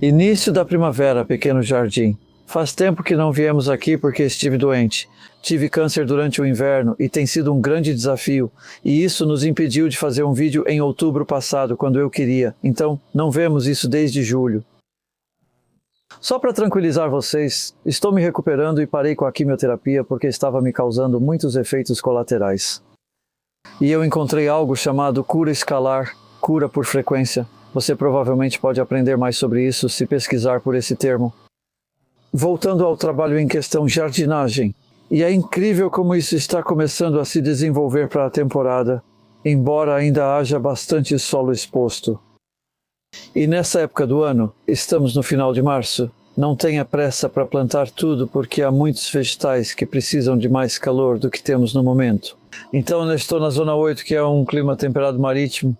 Início da primavera, pequeno jardim. Faz tempo que não viemos aqui porque estive doente. Tive câncer durante o inverno e tem sido um grande desafio, e isso nos impediu de fazer um vídeo em outubro passado, quando eu queria. Então, não vemos isso desde julho. Só para tranquilizar vocês, estou me recuperando e parei com a quimioterapia porque estava me causando muitos efeitos colaterais. E eu encontrei algo chamado cura escalar, cura por frequência. Você provavelmente pode aprender mais sobre isso se pesquisar por esse termo. Voltando ao trabalho em questão, jardinagem. E é incrível como isso está começando a se desenvolver para a temporada, embora ainda haja bastante solo exposto. E nessa época do ano, estamos no final de março, não tenha pressa para plantar tudo porque há muitos vegetais que precisam de mais calor do que temos no momento. Então eu estou na zona 8, que é um clima temperado marítimo.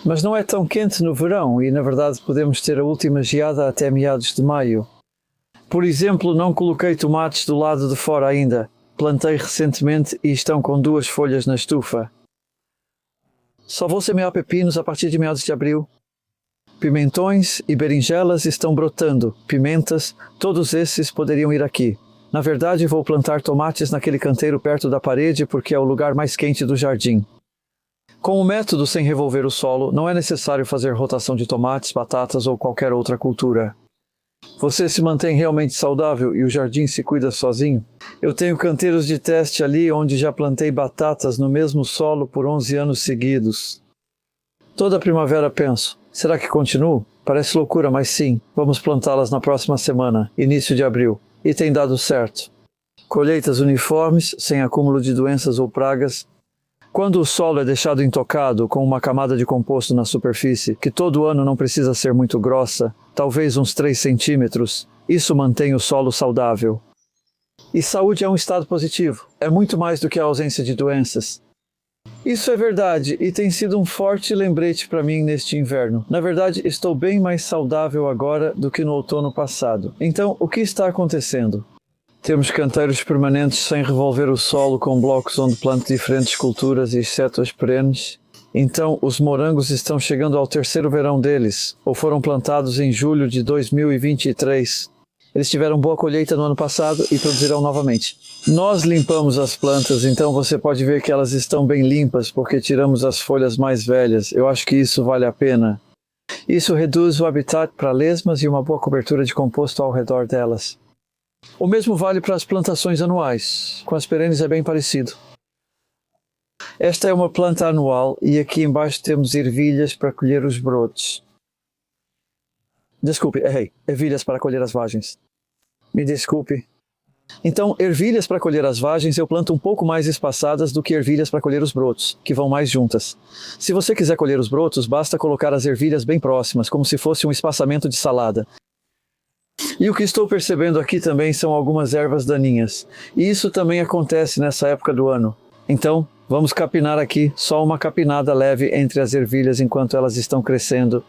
Mas não é tão quente no verão e na verdade podemos ter a última geada até meados de maio. Por exemplo, não coloquei tomates do lado de fora ainda. Plantei recentemente e estão com 2 folhas na estufa. Só vou semear pepinos a partir de meados de abril. Pimentões e berinjelas estão brotando, pimentas, todos esses poderiam ir aqui. Na verdade, vou plantar tomates naquele canteiro perto da parede porque é o lugar mais quente do jardim. Com o método sem revolver o solo, não é necessário fazer rotação de tomates, batatas ou qualquer outra cultura. Você se mantém realmente saudável e o jardim se cuida sozinho? Eu tenho canteiros de teste ali onde já plantei batatas no mesmo solo por 11 anos seguidos. Toda primavera penso, será que continuo? Parece loucura, mas sim, vamos plantá-las na próxima semana, início de abril. E tem dado certo. Colheitas uniformes, sem acúmulo de doenças ou pragas. Quando o solo é deixado intocado, com uma camada de composto na superfície, que todo ano não precisa ser muito grossa, talvez uns 3 centímetros, isso mantém o solo saudável. E saúde é um estado positivo, é muito mais do que a ausência de doenças. Isso é verdade e tem sido um forte lembrete para mim neste inverno. Na verdade, estou bem mais saudável agora do que no outono passado. Então, o que está acontecendo? Temos canteiros permanentes sem revolver o solo com blocos onde planto diferentes culturas e exceto as perenes. Então, os morangos estão chegando ao 3º verão deles, ou foram plantados em julho de 2023. Eles tiveram boa colheita no ano passado e produzirão novamente. Nós limpamos as plantas, então você pode ver que elas estão bem limpas porque tiramos as folhas mais velhas. Eu acho que isso vale a pena. Isso reduz o habitat para lesmas e uma boa cobertura de composto ao redor delas. O mesmo vale para as plantações anuais. Com as perenes é bem parecido. Esta é uma planta anual e aqui embaixo temos ervilhas para colher os brotos. Desculpe, errei. Ervilhas para colher as vagens. Me desculpe. Então, ervilhas para colher as vagens eu planto um pouco mais espaçadas do que ervilhas para colher os brotos, que vão mais juntas. Se você quiser colher os brotos, basta colocar as ervilhas bem próximas, como se fosse um espaçamento de salada. E o que estou percebendo aqui também são algumas ervas daninhas. E isso também acontece nessa época do ano. Então, vamos capinar aqui, só uma capinada leve entre as ervilhas enquanto elas estão crescendo.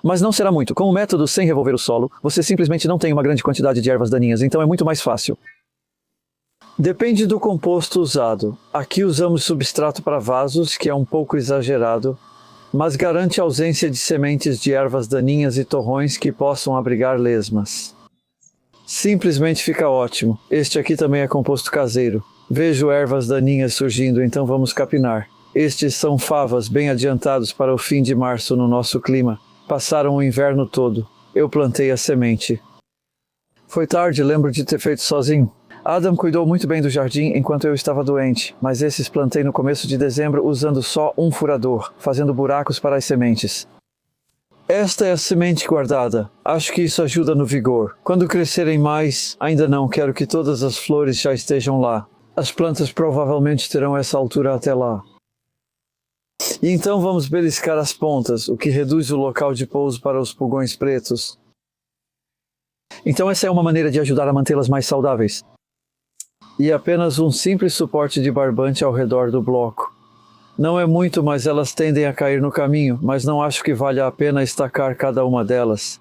Mas não será muito. Com o método sem revolver o solo, você simplesmente não tem uma grande quantidade de ervas daninhas, então é muito mais fácil. Depende do composto usado. Aqui usamos substrato para vasos, que é um pouco exagerado, mas garante a ausência de sementes de ervas daninhas e torrões que possam abrigar lesmas. Simplesmente fica ótimo. Este aqui também é composto caseiro. Vejo ervas daninhas surgindo, então vamos capinar. Estes são favas bem adiantados para o fim de março no nosso clima. Passaram o inverno todo. Eu plantei a semente. Foi tarde, lembro de ter feito sozinho. Adam cuidou muito bem do jardim enquanto eu estava doente, mas esses plantei no começo de dezembro usando só um furador, fazendo buracos para as sementes. Esta é a semente guardada. Acho que isso ajuda no vigor. Quando crescerem mais, ainda não quero que todas as flores já estejam lá. As plantas provavelmente terão essa altura até lá. E então vamos beliscar as pontas, o que reduz o local de pouso para os pulgões pretos. Então essa é uma maneira de ajudar a mantê-las mais saudáveis. E apenas um simples suporte de barbante ao redor do bloco. Não é muito, mas elas tendem a cair no caminho, mas não acho que valha a pena estacar cada uma delas.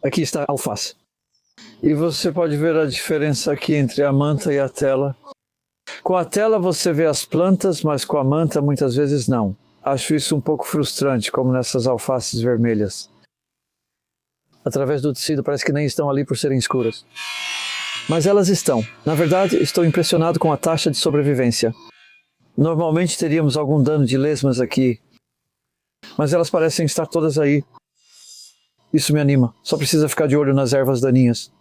Aqui está a alface. E você pode ver a diferença aqui entre a manta e a tela. Com a tela você vê as plantas, mas com a manta muitas vezes não. Acho isso um pouco frustrante, como nessas alfaces vermelhas. Através do tecido parece que nem estão ali por serem escuras. Mas elas estão. Na verdade, estou impressionado com a taxa de sobrevivência. Normalmente teríamos algum dano de lesmas aqui, mas elas parecem estar todas aí. Isso me anima. Só precisa ficar de olho nas ervas daninhas.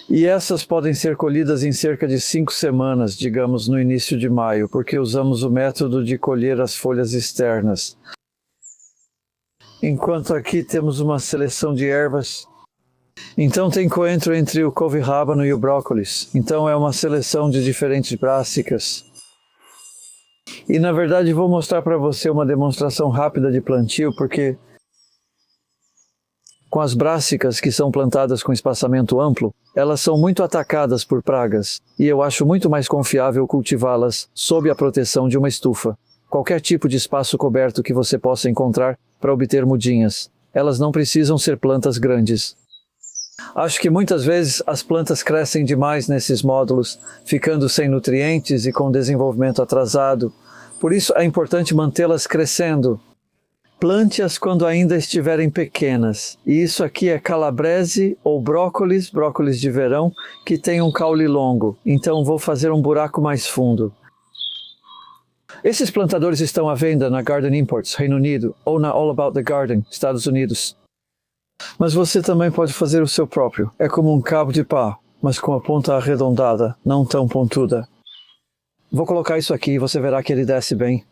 E essas podem ser colhidas em cerca de 5 semanas, digamos no início de maio, porque usamos o método de colher as folhas externas. Enquanto aqui temos uma seleção de ervas. Então tem coentro entre o couve-rábano e o brócolis. Então é uma seleção de diferentes brássicas. E na verdade vou mostrar para você uma demonstração rápida de plantio, porque com as brássicas que são plantadas com espaçamento amplo, elas são muito atacadas por pragas, e eu acho muito mais confiável cultivá-las sob a proteção de uma estufa. Qualquer tipo de espaço coberto que você possa encontrar para obter mudinhas. Elas não precisam ser plantas grandes. Acho que muitas vezes as plantas crescem demais nesses módulos, ficando sem nutrientes e com desenvolvimento atrasado. Por isso é importante mantê-las crescendo. Plante-as quando ainda estiverem pequenas. E isso aqui é calabrese ou brócolis de verão, que tem um caule longo. Então vou fazer um buraco mais fundo. Esses plantadores estão à venda na Garden Imports, Reino Unido, ou na All About the Garden, Estados Unidos. Mas você também pode fazer o seu próprio. É como um cabo de pau, mas com a ponta arredondada, não tão pontuda. Vou colocar isso aqui e você verá que ele desce bem.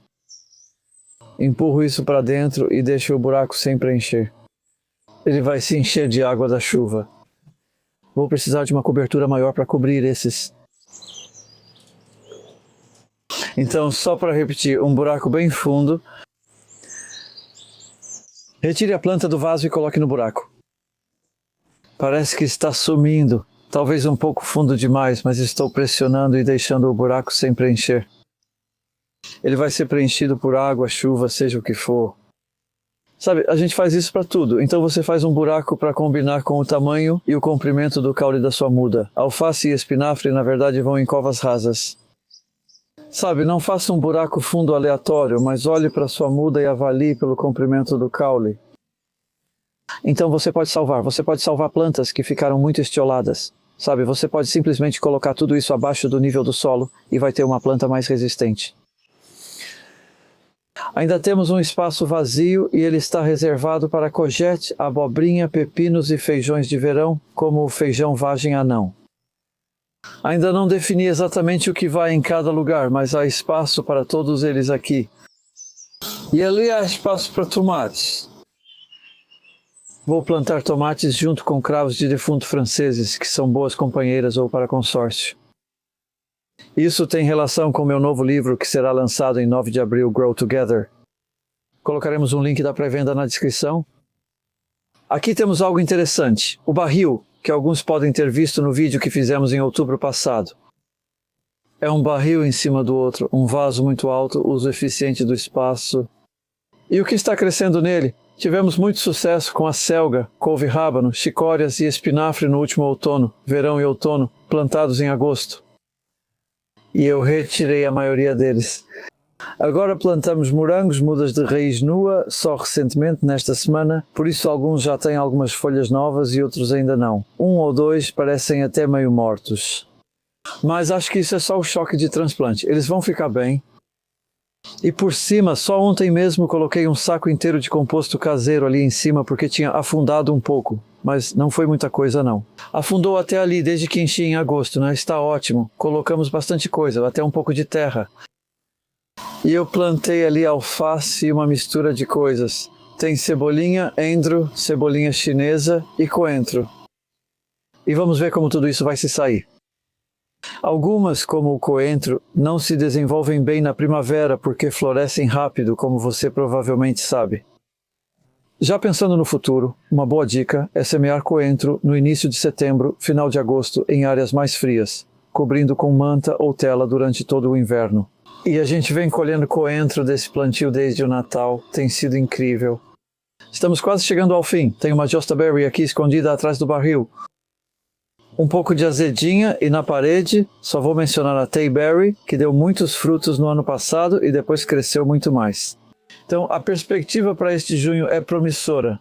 Empurro isso para dentro e deixo o buraco sem preencher. Ele vai se encher de água da chuva. Vou precisar de uma cobertura maior para cobrir esses. Então, só para repetir, um buraco bem fundo. Retire a planta do vaso e coloque no buraco. Parece que está sumindo. Talvez um pouco fundo demais, mas estou pressionando e deixando o buraco sem preencher. Ele vai ser preenchido por água, chuva, seja o que for. Sabe, a gente faz isso para tudo. Então você faz um buraco para combinar com o tamanho e o comprimento do caule da sua muda. Alface e espinafre, na verdade, vão em covas rasas. Sabe, não faça um buraco fundo aleatório, mas olhe para sua muda e avalie pelo comprimento do caule. Então você pode salvar plantas que ficaram muito estioladas. Sabe, você pode simplesmente colocar tudo isso abaixo do nível do solo e vai ter uma planta mais resistente. Ainda temos um espaço vazio e ele está reservado para courgette, abobrinha, pepinos e feijões de verão, como o feijão vagem anão. Ainda não defini exatamente o que vai em cada lugar, mas há espaço para todos eles aqui. E ali há espaço para tomates. Vou plantar tomates junto com cravos de defunto franceses, que são boas companheiras ou para consórcio. Isso tem relação com meu novo livro que será lançado em 9 de abril, Grow Together. Colocaremos um link da pré-venda na descrição. Aqui temos algo interessante, o barril, que alguns podem ter visto no vídeo que fizemos em outubro passado. É um barril em cima do outro, um vaso muito alto, uso eficiente do espaço. E o que está crescendo nele? Tivemos muito sucesso com a selga, couve-rábano, chicórias e espinafre no último outono, verão e outono, plantados em agosto. E eu retirei a maioria deles. Agora plantamos morangos, mudas de raiz nua, só recentemente, nesta semana, por isso alguns já têm algumas folhas novas e outros ainda não. Um ou dois parecem até meio mortos. Mas acho que isso é só o choque de transplante. Eles vão ficar bem. E por cima, só ontem mesmo coloquei um saco inteiro de composto caseiro ali em cima porque tinha afundado um pouco. Mas não foi muita coisa não. Afundou até ali desde que enchi em agosto, né? Está ótimo. Colocamos bastante coisa, até um pouco de terra. E eu plantei ali alface e uma mistura de coisas. Tem cebolinha, endro, cebolinha chinesa e coentro. E vamos ver como tudo isso vai se sair. Algumas, como o coentro, não se desenvolvem bem na primavera porque florescem rápido, como você provavelmente sabe. Já pensando no futuro, uma boa dica é semear coentro no início de setembro, final de agosto, em áreas mais frias, cobrindo com manta ou tela durante todo o inverno. E a gente vem colhendo coentro desse plantio desde o Natal, tem sido incrível. Estamos quase chegando ao fim, tem uma Josta Berry aqui escondida atrás do barril. Um pouco de azedinha e na parede, só vou mencionar a Tayberry, que deu muitos frutos no ano passado e depois cresceu muito mais. Então, a perspectiva para este junho é promissora.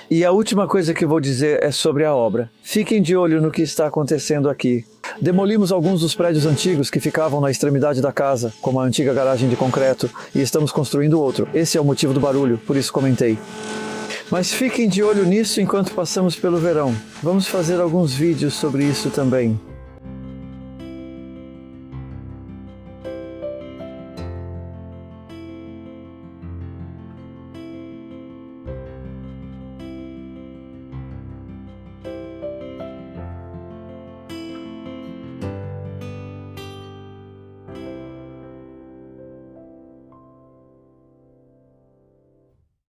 E a última coisa que vou dizer é sobre a obra. Fiquem de olho no que está acontecendo aqui. Demolimos alguns dos prédios antigos que ficavam na extremidade da casa, como a antiga garagem de concreto, e estamos construindo outro. Esse é o motivo do barulho, por isso comentei. Mas fiquem de olho nisso enquanto passamos pelo verão. Vamos fazer alguns vídeos sobre isso também.